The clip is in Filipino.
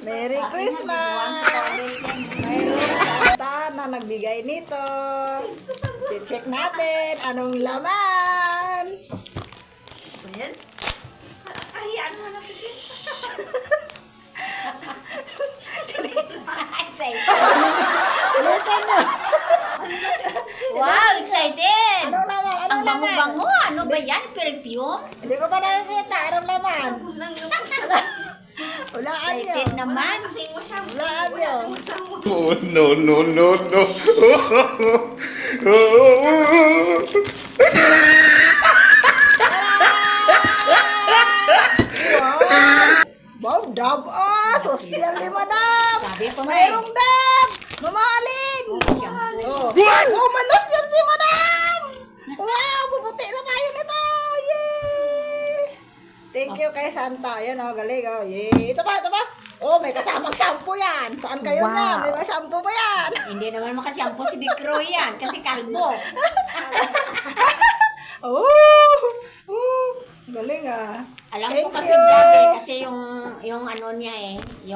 Merry Christmas! Mayroong Santa na nagbigay nito. Check natin anong laman. Ayan. Kahiyaan mo na sige. Ulitin mo. Wow, excited! Anong laman? Ang Anong laman? bango-bango. Ano ba yan? Perfume? Hindi ko pa nakikita. Anong laman? Hulaan nyo. Excited naman. Kasi mo siya. Hulaan nyo. Oh, no, no, no, no. Wow, dab. Ah, social ni madam. Sabi ko nga eh. Mayroong dab. Mamahalin. Oh, manos yan si madam. Wow, puputi na tayo nito. Yay! Thank you kay Santa. Yan oh, galing oh. Yay! Ito pa, ito pa. Oh, may kasamang shampoo yan. Saan kayo na? May mga shampoo pa yan. Hindi naman makashampoo si Bicro yan kasi kalbo. Oh, galing ah. Alam ko Thank kasi you. grabe kasi yung ano niya eh. Yung